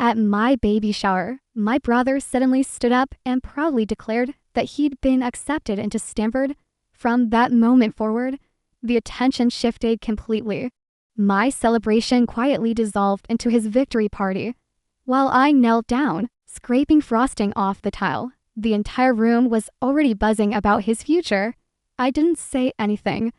At my baby shower, my brother suddenly stood up and proudly declared that he'd been accepted into Stanford. From that moment forward, the attention shifted completely. My celebration quietly dissolved into his victory party. While I knelt down, scraping frosting off the tile, the entire room was already buzzing about his future. I didn't say anything.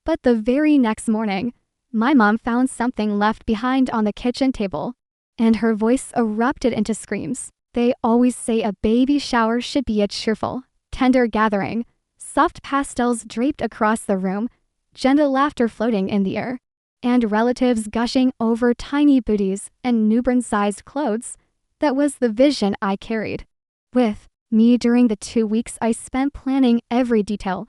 But the very next morning, my mom found something left behind on the kitchen table, and her voice erupted into screams. They always say a baby shower should be a cheerful, tender gathering. Soft pastels draped across the room, gentle laughter floating in the air, and relatives gushing over tiny booties and newborn-sized clothes. That was the vision I carried with me during the 2 weeks I spent planning every detail.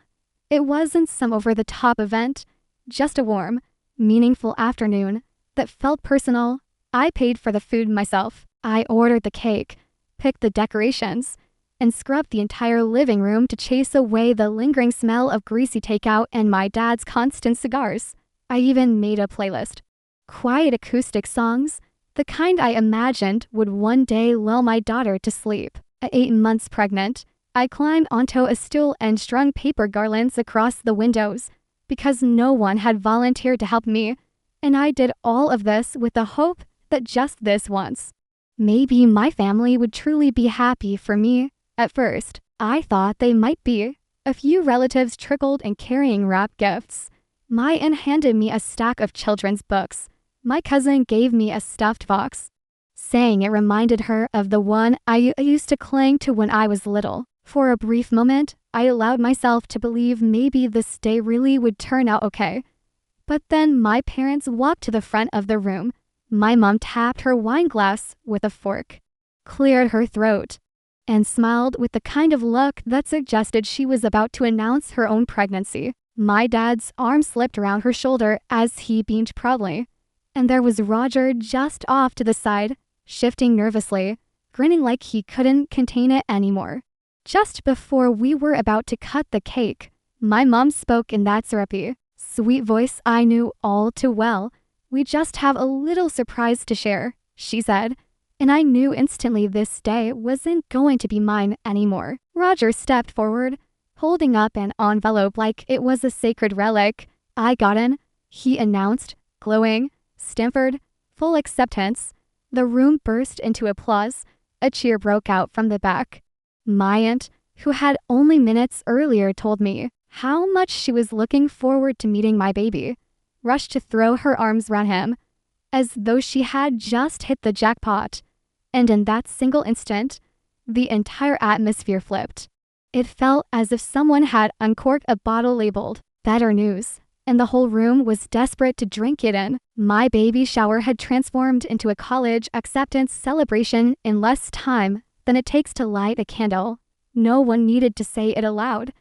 It wasn't some over-the-top event, just a warm, meaningful afternoon that felt personal. I paid for the food myself. I ordered the cake, picked the decorations, and scrubbed the entire living room to chase away the lingering smell of greasy takeout and my dad's constant cigars. I even made a playlist. Quiet acoustic songs, the kind I imagined would one day lull my daughter to sleep. At 8 months pregnant, I climbed onto a stool and strung paper garlands across the windows because no one had volunteered to help me, and I did all of this with the hope that just this once, maybe my family would truly be happy for me. At first, I thought they might be. A few relatives trickled in carrying wrapped gifts. My aunt handed me a stack of children's books. My cousin gave me a stuffed fox, saying it reminded her of the one I used to cling to when I was little. For a brief moment, I allowed myself to believe maybe this day really would turn out okay. But then my parents walked to the front of the room. My mom tapped her wine glass with a fork, cleared her throat, and smiled with the kind of look that suggested she was about to announce her own pregnancy. My dad's arm slipped around her shoulder as he beamed proudly, and there was Roger just off to the side, shifting nervously, grinning like he couldn't contain it anymore. Just before we were about to cut the cake, my mom spoke in that syrupy, sweet voice I knew all too well. "We just have a little surprise to share," she said, and I knew instantly this day wasn't going to be mine anymore. Roger stepped forward, holding up an envelope like it was a sacred relic. "I got in," he announced, glowing. "Stanford, full acceptance." The room burst into applause. A cheer broke out from the back. My aunt, who had only minutes earlier told me how much she was looking forward to meeting my baby, rushed to throw her arms around him, as though she had just hit the jackpot. And in that single instant, the entire atmosphere flipped. It felt as if someone had uncorked a bottle labeled "Better News," and the whole room was desperate to drink it in. My baby shower had transformed into a college acceptance celebration in less time than it takes to light a candle. No one needed to say it aloud.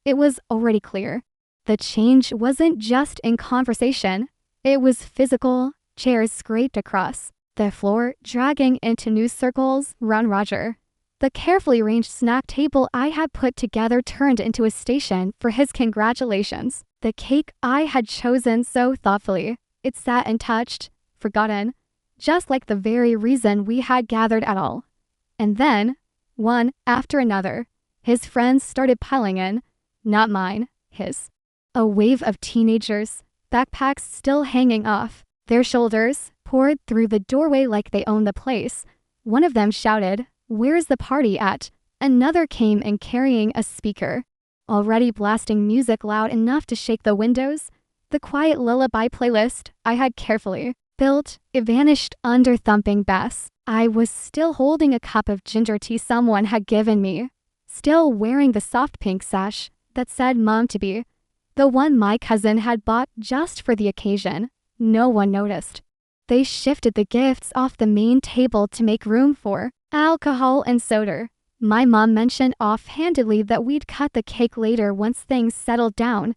It was already clear. The change wasn't just in conversation. It was physical. Chairs scraped across the floor, dragging into new circles around Roger. The carefully arranged snack table I had put together turned into a station for his congratulations. The cake I had chosen so thoughtfully, it sat untouched, forgotten, just like the very reason we had gathered at all. And then, one after another, his friends started piling in. Not mine, his. A wave of teenagers, backpacks still hanging off their shoulders, poured through the doorway like they owned the place. One of them shouted, "Where's the party at?" Another came in carrying a speaker, already blasting music loud enough to shake the windows. The quiet lullaby playlist I had carefully built, it vanished under thumping bass. I was still holding a cup of ginger tea someone had given me, still wearing the soft pink sash that said "Mom to be," the one my cousin had bought just for the occasion. No one noticed. They shifted the gifts off the main table to make room for alcohol and soda. My mom mentioned offhandedly that we'd cut the cake later once things settled down.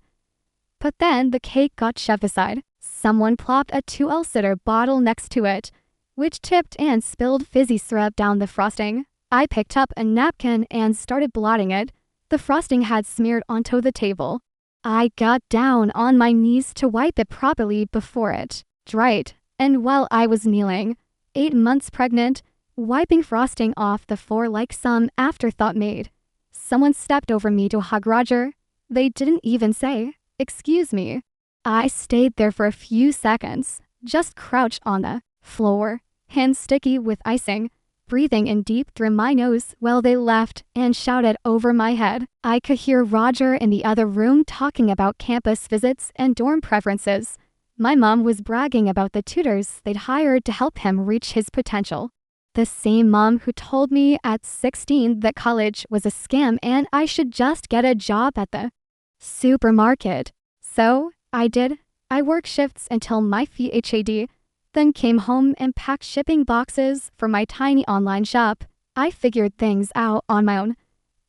But then the cake got shoved aside. Someone plopped a 2L soda bottle next to it, which tipped and spilled fizzy syrup down the frosting. I picked up a napkin and started blotting it. The frosting had smeared onto the table. I got down on my knees to wipe it properly before it dried. And while I was kneeling, 8 months pregnant, wiping frosting off the floor like some afterthought maid. Someone stepped over me to hug Roger. They didn't even say, "Excuse me." I stayed there for a few seconds, just crouched on the floor, hands sticky with icing, breathing in deep through my nose while they left and shouted over my head. I could hear Roger in the other room talking about campus visits and dorm preferences. My mom was bragging about the tutors they'd hired to help him reach his potential. The same mom who told me at 16 that college was a scam and I should just get a job at the supermarket. So I did. I worked shifts until my feet had, then came home and packed shipping boxes for my tiny online shop. I figured things out on my own.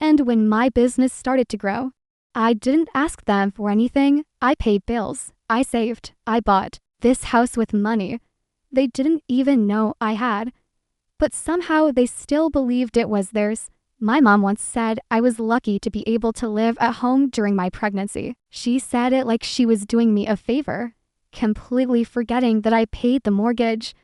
And when my business started to grow, I didn't ask them for anything. I paid bills. I saved. I bought this house with money they didn't even know I had. But somehow they still believed it was theirs. My mom once said I was lucky to be able to live at home during my pregnancy. She said it like she was doing me a favor, completely forgetting that I paid the mortgage,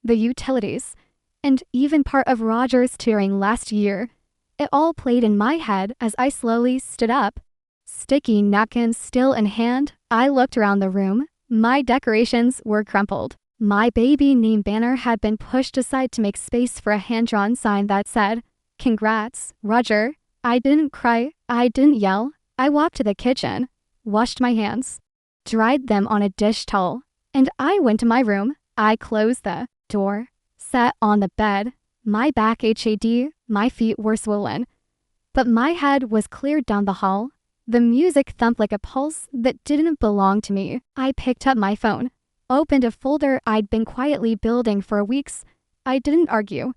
the utilities, and even part of Roger's touring last year. It all played in my head as I slowly stood up. Sticky napkins still in hand, I looked around the room. My decorations were crumpled. My baby name banner had been pushed aside to make space for a hand-drawn sign that said, "Congrats, Roger." I didn't cry. I didn't yell. I walked to the kitchen, washed my hands, dried them on a dish towel, and I went to my room. I closed the door, sat on the bed. My back had, my feet were swollen, but my head was cleared down the hall. The music thumped like a pulse that didn't belong to me. I picked up my phone, opened a folder I'd been quietly building for weeks. I didn't argue,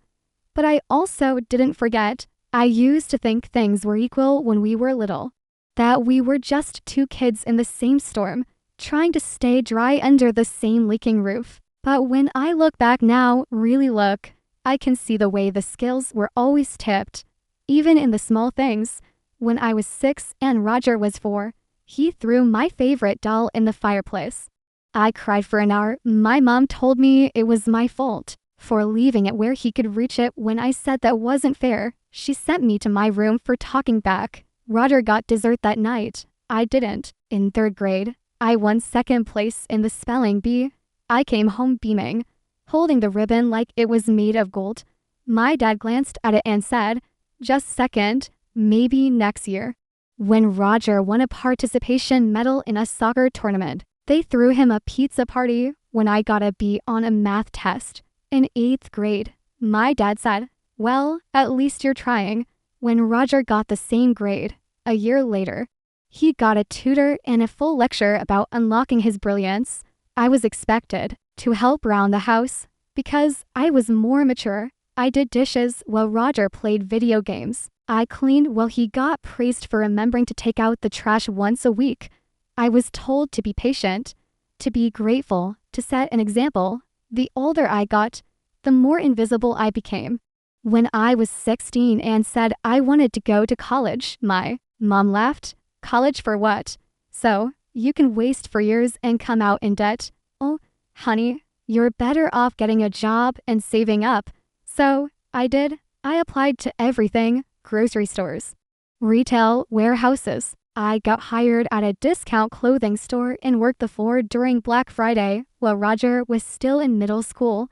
but I also didn't forget. I used to think things were equal when we were little, that we were just two kids in the same storm, trying to stay dry under the same leaking roof. But when I look back now, really look, I can see the way the scales were always tipped, even in the small things. When I was 6 and Roger was 4, he threw my favorite doll in the fireplace. I cried for an hour. My mom told me it was my fault for leaving it where he could reach it when I said that wasn't fair. She sent me to my room for talking back. Roger got dessert that night. I didn't. In 3rd grade, I won 2nd place in the spelling bee. I came home beaming, holding the ribbon like it was made of gold. My dad glanced at it and said, "Just 2nd, maybe next year." When Roger won a participation medal in a soccer tournament, they threw him a pizza party. When I got a B on a math test in 8th grade, my dad said, "Well, at least you're trying." When Roger got the same grade, a year later, he got a tutor and a full lecture about unlocking his brilliance. I was expected to help around the house because I was more mature. I did dishes while Roger played video games. I cleaned while he got praised for remembering to take out the trash once a week. I was told to be patient, to be grateful, to set an example. The older I got, the more invisible I became. When I was 16 and said I wanted to go to college, my mom laughed. "College for what? So you can waste for years and come out in debt." "Oh, honey, you're better off getting a job and saving up." So I did. I applied to everything: grocery stores, retail, warehouses. I got hired at a discount clothing store and worked the floor during Black Friday while Roger was still in middle school.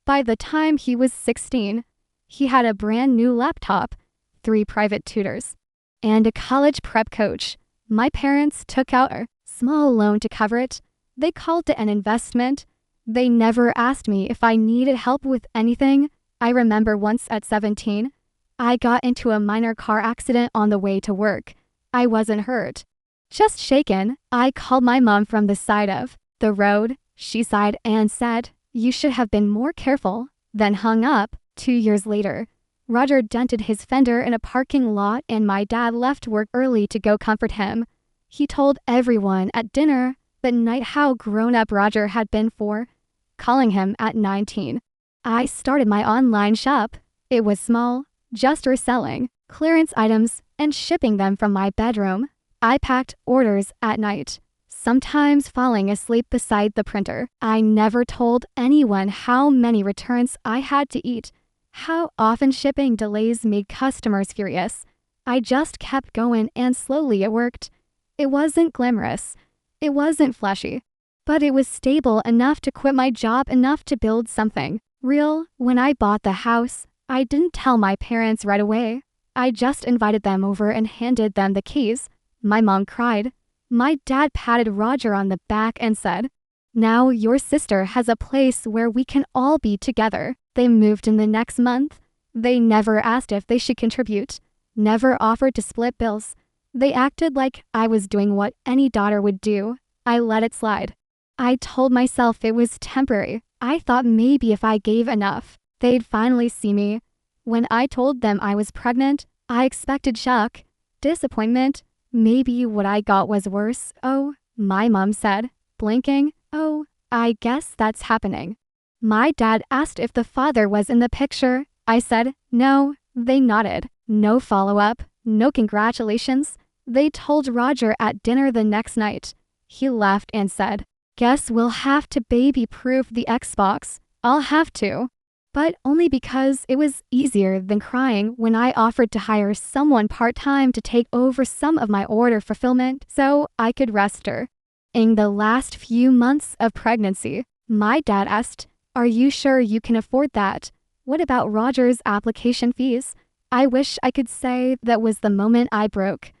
By the time he was 16, he had a brand new laptop, 3 private tutors, and a college prep coach. My parents took out a small loan to cover it. They called it an investment. They never asked me if I needed help with anything. I remember once at 17, I got into a minor car accident on the way to work. I wasn't hurt, just shaken. I called my mom from the side of the road. She sighed and said, "You should have been more careful," then hung up. 2 years later, Roger dented his fender in a parking lot and my dad left work early to go comfort him. He told everyone at dinner that night how grown-up Roger had been for calling him at 19. I started my online shop. It was small, just reselling clearance items and shipping them from my bedroom. I packed orders at night, sometimes falling asleep beside the printer. I never told anyone how many returns I had to eat, How often shipping delays made customers furious. I just kept going and slowly it worked. It wasn't glamorous. It wasn't flashy. But it was stable enough to quit my job enough to build something real. When I bought the house, I didn't tell my parents right away. I just invited them over and handed them the keys. My mom cried. My dad patted Roger on the back and said, "Now your sister has a place where we can all be together." They moved in the next month. They never asked if they should contribute, never offered to split bills. They acted like I was doing what any daughter would do. I let it slide. I told myself it was temporary. I thought maybe if I gave enough, they'd finally see me. When I told them I was pregnant, I expected shock, disappointment. Maybe what I got was worse. "Oh," my mom said, blinking. "Oh, I guess that's happening." My dad asked if the father was in the picture. I said, "No." They nodded. No follow-up, no congratulations. They told Roger at dinner the next night. He laughed and said, "Guess we'll have to baby-proof the Xbox. I'll have to." But only because it was easier than crying when I offered to hire someone part-time to take over some of my order fulfillment so I could rest her. In the last few months of pregnancy, my dad asked, "Are you sure you can afford that? What about Roger's application fees?" I wish I could say that was the moment I broke,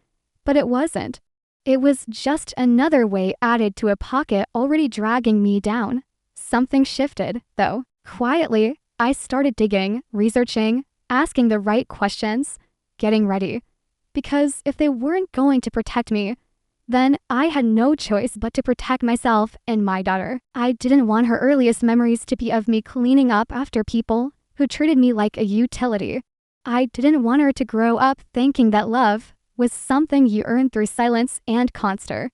but it wasn't. It was just another way added to a pocket already dragging me down. Something shifted, though. Quietly, I started digging, researching, asking the right questions, getting ready. Because if they weren't going to protect me, then I had no choice but to protect myself and my daughter. I didn't want her earliest memories to be of me cleaning up after people who treated me like a utility. I didn't want her to grow up thinking that love was something you earn through silence and constant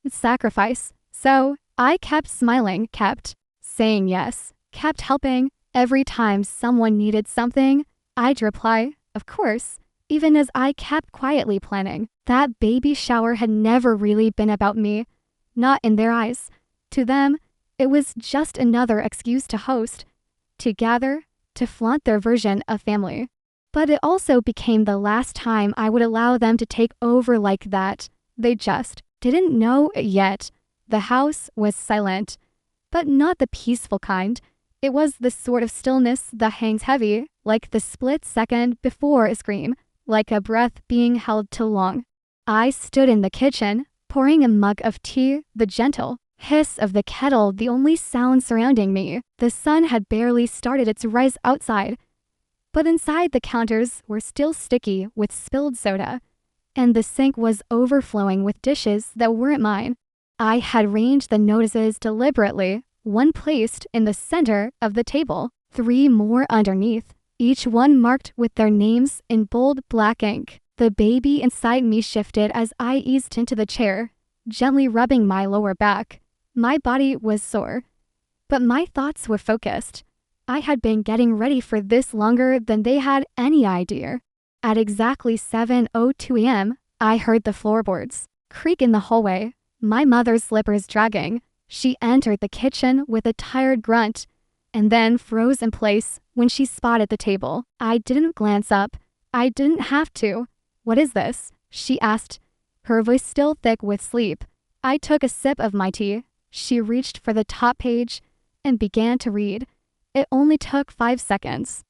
sacrifice. So I kept smiling, kept saying yes, kept helping. Every time someone needed something, I'd reply, "Of course," even as I kept quietly planning. That baby shower had never really been about me, not in their eyes. To them, it was just another excuse to host, to gather, to flaunt their version of family. But it also became the last time I would allow them to take over like that. They just didn't know it yet. The house was silent, but not the peaceful kind. It was the sort of stillness that hangs heavy, like the split second before a scream, like a breath being held too long. I stood in the kitchen, pouring a mug of tea, the gentle hiss of the kettle the only sound surrounding me. The sun had barely started its rise outside, but inside the counters were still sticky with spilled soda, and the sink was overflowing with dishes that weren't mine. I had arranged the notices deliberately, one placed in the center of the table, 3 more underneath, each one marked with their names in bold black ink. The baby inside me shifted as I eased into the chair, gently rubbing my lower back. My body was sore, but my thoughts were focused. I had been getting ready for this longer than they had any idea. At exactly 7:02 a.m., I heard the floorboards creak in the hallway, my mother's slippers dragging. She entered the kitchen with a tired grunt, and then froze in place when she spotted the table. I didn't glance up. I didn't have to. "What is this?" she asked, her voice still thick with sleep. I took a sip of my tea. She reached for the top page and began to read. It only took 5 seconds.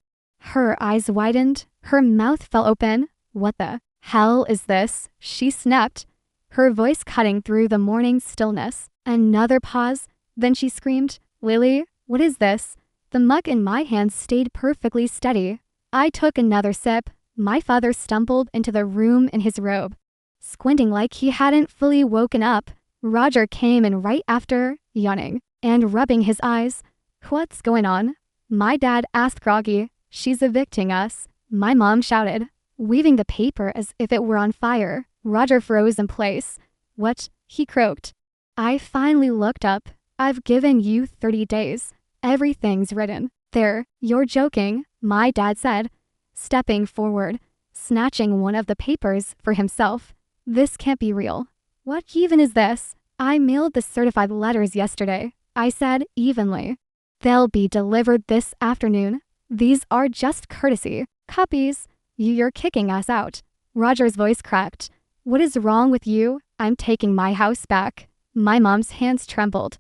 Her eyes widened. Her mouth fell open. "What the hell is this?" she snapped, her voice cutting through the morning stillness. Another pause, then she screamed, "Lily, what is this?" The mug in my hand stayed perfectly steady. I took another sip. My father stumbled into the room in his robe, squinting like he hadn't fully woken up. Roger came in right after, yawning and rubbing his eyes. "What's going on?" my dad asked groggy. "She's evicting us," my mom shouted, weaving the paper as if it were on fire. Roger froze in place. "What?" he croaked. I finally looked up. "I've given you 30 days. Everything's written." "There, you're joking," my dad said, stepping forward, snatching one of the papers for himself. "This can't be real." "What even is this?" "I mailed the certified letters yesterday," I said evenly. "They'll be delivered this afternoon." These are just courtesy. Copies. You're kicking us out. Roger's voice cracked. What is wrong with you? I'm taking my house back. My mom's hands trembled.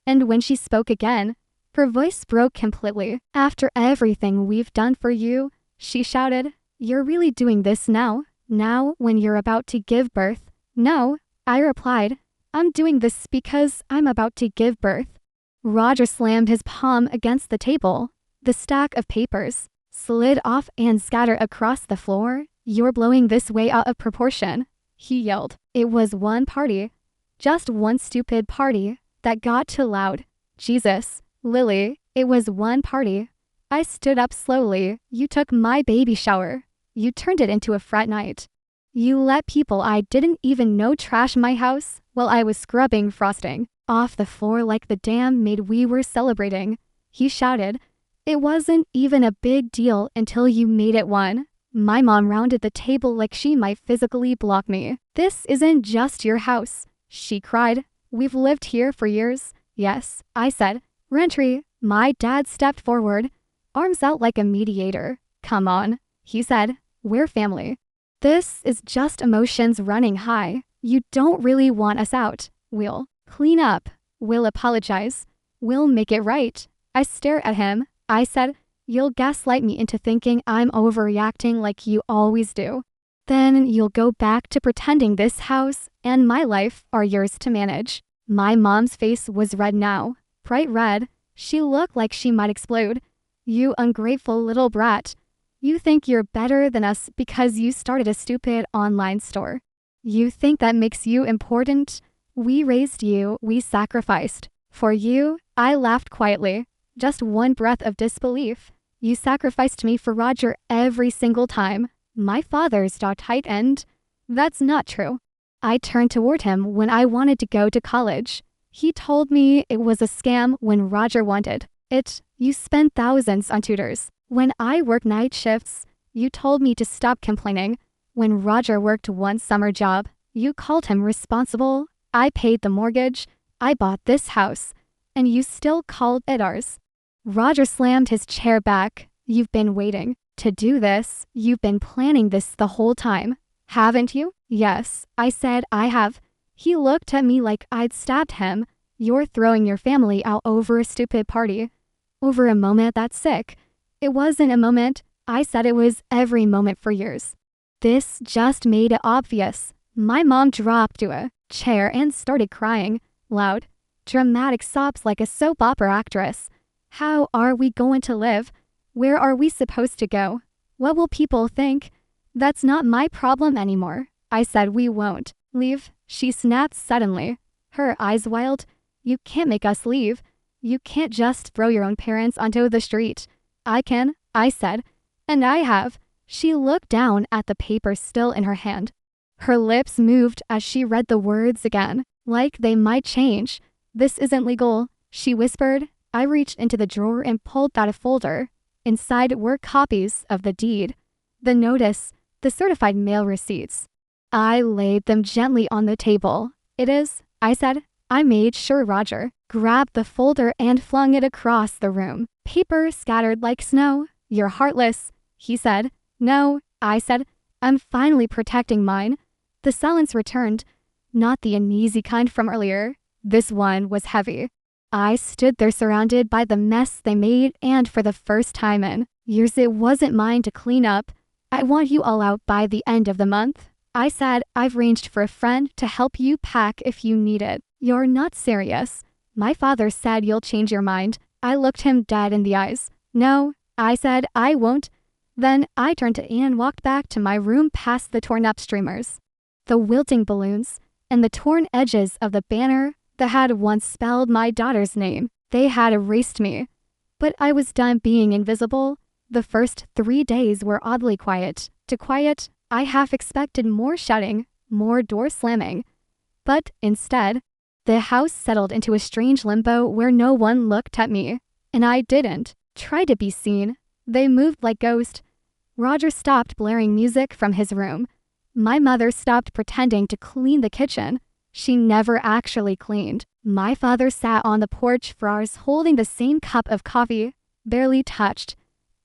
And when she spoke again, her voice broke completely. After everything we've done for you, she shouted, you're really doing this now? Now when you're about to give birth? No, I replied. I'm doing this because I'm about to give birth. Roger slammed his palm against the table. The stack of papers slid off and scattered across the floor. You're blowing this way out of proportion, he yelled. It was one party, just one stupid party, that got too loud. Jesus, Lily, it was one party. I stood up slowly. You took my baby shower. You turned it into a frat night. You let people I didn't even know trash my house while I was scrubbing frosting off the floor like the damn maid we were celebrating, he shouted. It wasn't even a big deal until you made it one. My mom rounded the table like she might physically block me. This isn't just your house, she cried. We've lived here for years. Yes, I said. Rentry. My dad stepped forward, arms out like a mediator. Come on, he said. We're family. This is just emotions running high. You don't really want us out. We'll clean up. We'll apologize. We'll make it right. I stare at him. I said, you'll gaslight me into thinking I'm overreacting like you always do. Then you'll go back to pretending this house and my life are yours to manage. My mom's face was red now, bright red. She looked like she might explode. You ungrateful little brat. You think you're better than us because you started a stupid online store. You think that makes you important? We raised you, we sacrificed. For you, I laughed quietly. Just one breath of disbelief. You sacrificed me for Roger every single time. My father's jaw tightened. That's not true. I turned toward him when I wanted to go to college. He told me it was a scam when Roger wanted it. You spent thousands on tutors. When I worked night shifts, you told me to stop complaining. When Roger worked one summer job, you called him responsible. I paid the mortgage. I bought this house. And you still called it ours. Roger slammed his chair back. You've been waiting to do this. You've been planning this the whole time, haven't you? Yes, I said I have. He looked at me like I'd stabbed him. You're throwing your family out over a stupid party. Over a moment that's sick. It wasn't a moment. I said it was every moment for years. This just made it obvious. My mom dropped to a chair and started crying, loud, dramatic sobs like a soap opera actress. How are we going to live? Where are we supposed to go? What will people think? That's not my problem anymore. I said we won't leave. She snapped suddenly, her eyes wild. You can't make us leave. You can't just throw your own parents onto the street. I can, I said, and I have. She looked down at the paper still in her hand. Her lips moved as she read the words again, like they might change. This isn't legal, she whispered. I reached into the drawer and pulled out a folder. Inside were copies of the deed, the notice, the certified mail receipts. I laid them gently on the table. It is, I said. I made sure Roger grabbed the folder and flung it across the room. Paper scattered like snow. You're heartless, he said. No, I said. I'm finally protecting mine. The silence returned, not the uneasy kind from earlier. This one was heavy. I stood there surrounded by the mess they made, and for the first time in years it wasn't mine to clean up. I want you all out by the end of the month. I said I've arranged for a friend to help you pack if you need it. You're not serious. My father said you'll change your mind. I looked him dead in the eyes. No, I said I won't. Then I turned to Anne and walked back to my room past the torn up streamers, the wilting balloons, and the torn edges of the banner that had once spelled my daughter's name. They had erased me. But I was done being invisible. The first 3 days were oddly quiet. Too quiet, I half expected more shouting, more door slamming. But instead, the house settled into a strange limbo where no one looked at me. And I didn't try to be seen. They moved like ghosts. Roger stopped blaring music from his room. My mother stopped pretending to clean the kitchen. She never actually cleaned. My father sat on the porch for hours holding the same cup of coffee, barely touched.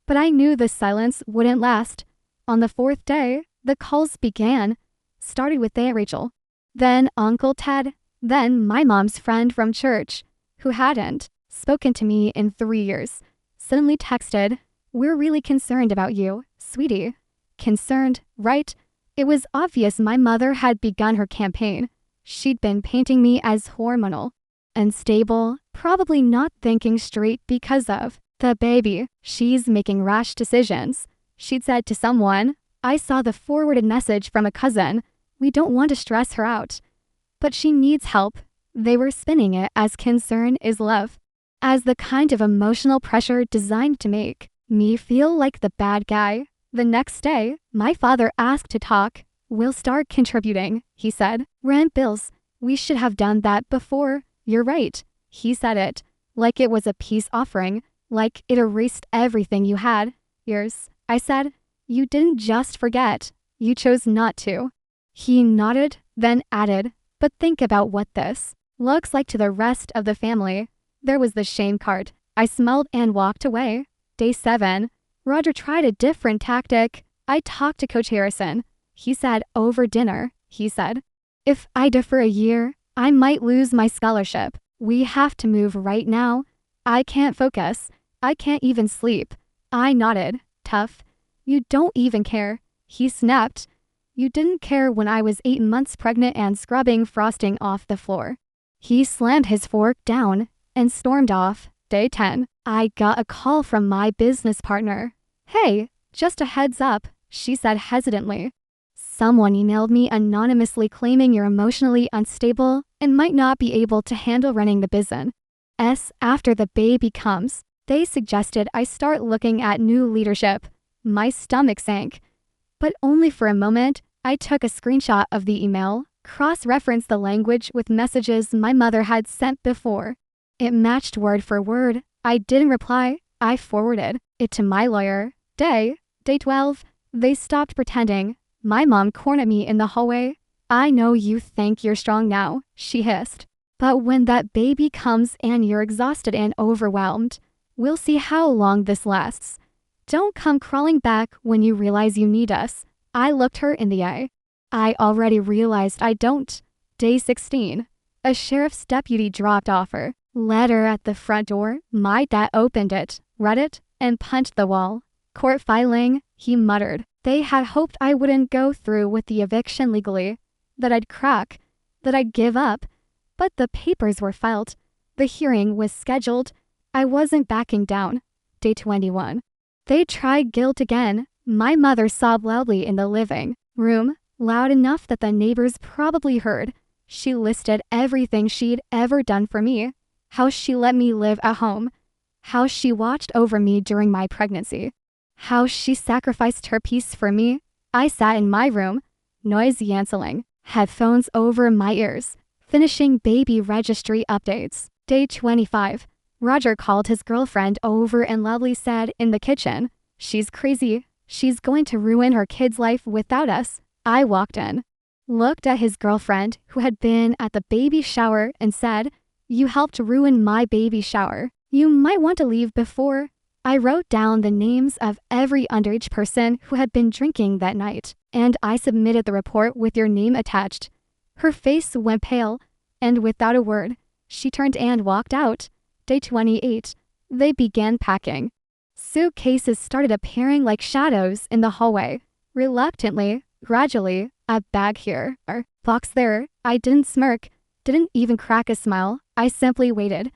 But I knew the silence wouldn't last. On the fourth day, the calls began. Started with Aunt Rachel, then Uncle Ted, then my mom's friend from church, who hadn't spoken to me in 3 years, suddenly texted, "We're really concerned about you, sweetie." Concerned, right? It was obvious my mother had begun her campaign. She'd been painting me as hormonal, unstable, probably not thinking straight because of the baby. She's making rash decisions. She'd said to someone, I saw the forwarded message from a cousin. We don't want to stress her out. But she needs help. They were spinning it as concern is love, as the kind of emotional pressure designed to make me feel like the bad guy. The next day, my father asked to talk. We'll start contributing, he said. Rent bills. We should have done that before. You're right. He said it like it was a peace offering, like it erased everything you had. Yours. I said, you didn't just forget. You chose not to. He nodded, then added, but think about what this looks like to the rest of the family. There was the shame card. I smiled and walked away. Day 7. Roger tried a different tactic. I talked to Coach Harrison. He said, over dinner, he said, if I defer a year, I might lose my scholarship. We have to move right now. I can't focus. I can't even sleep. I nodded. Tough. You don't even care. He snapped. You didn't care when I was 8 months pregnant and scrubbing frosting off the floor. He slammed his fork down and stormed off. Day 10. I got a call from my business partner. Hey, just a heads up, she said hesitantly. Someone emailed me anonymously claiming you're emotionally unstable and might not be able to handle running the business. After the baby comes, they suggested I start looking at new leadership. My stomach sank. But only for a moment. I took a screenshot of the email, cross-referenced the language with messages my mother had sent before. It matched word for word. I didn't reply. I forwarded it to my lawyer. Day 12. They stopped pretending. My mom cornered me in the hallway. I know you think you're strong now, she hissed. But when that baby comes and you're exhausted and overwhelmed, we'll see how long this lasts. Don't come crawling back when you realize you need us. I looked her in the eye. I already realized I don't. Day 16. A sheriff's deputy dropped off her letter at the front door. My dad opened it, read it, and punched the wall. Court filing, he muttered. They had hoped I wouldn't go through with the eviction legally, that I'd crack, that I'd give up. But the papers were filed. The hearing was scheduled. I wasn't backing down. Day 21. They tried guilt again. My mother sobbed loudly in the living room, loud enough that the neighbors probably heard. She listed everything she'd ever done for me. How she let me live at home. How she watched over me during my pregnancy. How she sacrificed her peace for me. I sat in my room, noise canceling, headphones over my ears, finishing baby registry updates. Day 25. Roger called his girlfriend over and loudly said in the kitchen, she's crazy. She's going to ruin her kid's life without us. I walked in, looked at his girlfriend who had been at the baby shower and said, you helped ruin my baby shower. You might want to leave before. I wrote down the names of every underage person who had been drinking that night, and I submitted the report with your name attached. Her face went pale, and without a word, she turned and walked out. Day 28. They began packing. Suitcases started appearing like shadows in the hallway. Reluctantly, gradually, a bag here, a box there. I didn't smirk, didn't even crack a smile. I simply waited.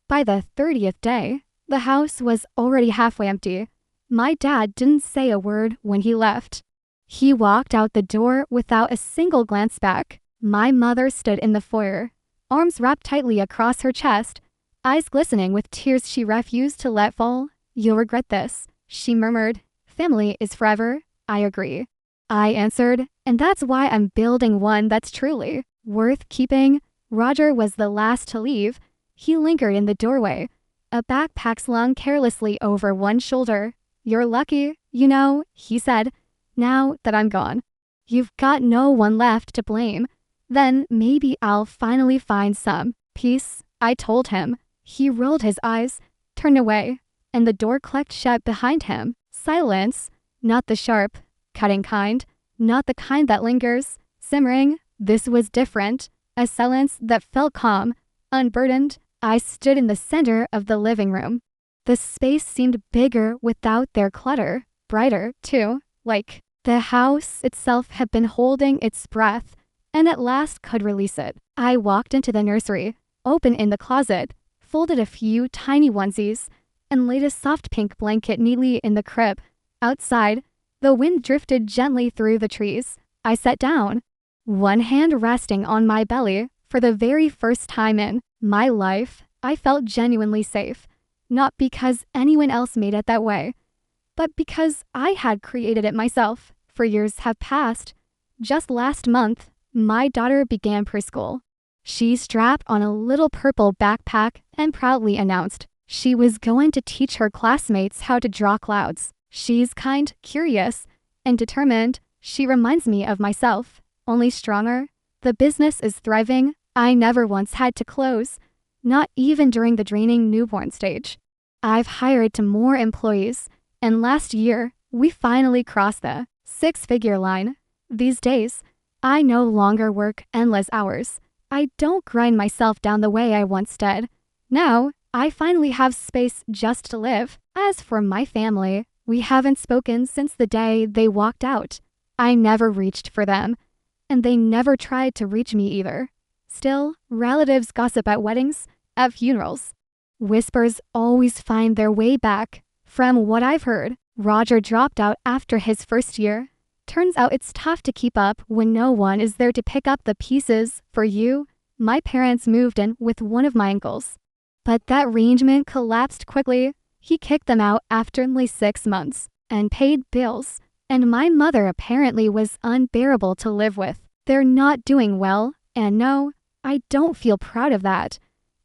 By the 30th day, the house was already halfway empty. My dad didn't say a word when he left. He walked out the door without a single glance back. My mother stood in the foyer, arms wrapped tightly across her chest, eyes glistening with tears she refused to let fall. You'll regret this, she murmured. Family is forever. I agree. I answered, and that's why I'm building one that's truly worth keeping. Roger was the last to leave. He lingered in the doorway, a backpack slung carelessly over one shoulder. You're lucky, you know, he said, now that I'm gone. You've got no one left to blame. Then maybe I'll finally find some peace, I told him. He rolled his eyes, turned away, and the door clicked shut behind him. Silence, not the sharp, cutting kind, not the kind that lingers, simmering. This was different, a silence that felt calm, unburdened. I stood in the center of the living room. The space seemed bigger without their clutter, brighter, too, like the house itself had been holding its breath and at last could release it. I walked into the nursery, opened in the closet, folded a few tiny onesies, and laid a soft pink blanket neatly in the crib. Outside, the wind drifted gently through the trees. I sat down, one hand resting on my belly. For the very first time in my life, I felt genuinely safe, not because anyone else made it that way, but because I had created it myself. For years have passed. Just last month, my daughter began preschool. She strapped on a little purple backpack and proudly announced she was going to teach her classmates how to draw clouds. She's kind, curious, and determined. She reminds me of myself, only stronger. The business is thriving. I never once had to close, not even during the draining newborn stage. I've hired to more employees, and last year, we finally crossed the six-figure line. These days, I no longer work endless hours. I don't grind myself down the way I once did. Now, I finally have space just to live. As for my family, we haven't spoken since the day they walked out. I never reached for them, and they never tried to reach me either. Still, relatives gossip at weddings, at funerals. Whispers always find their way back. From what I've heard, Roger dropped out after his first year. Turns out it's tough to keep up when no one is there to pick up the pieces for you. My parents moved in with one of my uncles, but that arrangement collapsed quickly. He kicked them out after only 6 months and paid bills, and my mother apparently was unbearable to live with. They're not doing well, and no, I don't feel proud of that.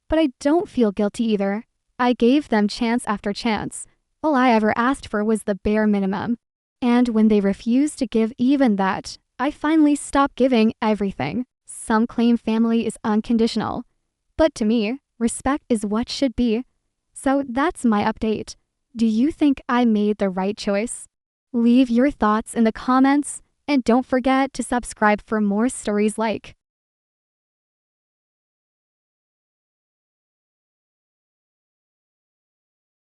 But I don't feel guilty either. I gave them chance after chance. All I ever asked for was the bare minimum. And when they refused to give even that, I finally stopped giving everything. Some claim family is unconditional, but to me, respect is what should be. So that's my update. Do you think I made the right choice? Leave your thoughts in the comments, and don't forget to subscribe for more stories like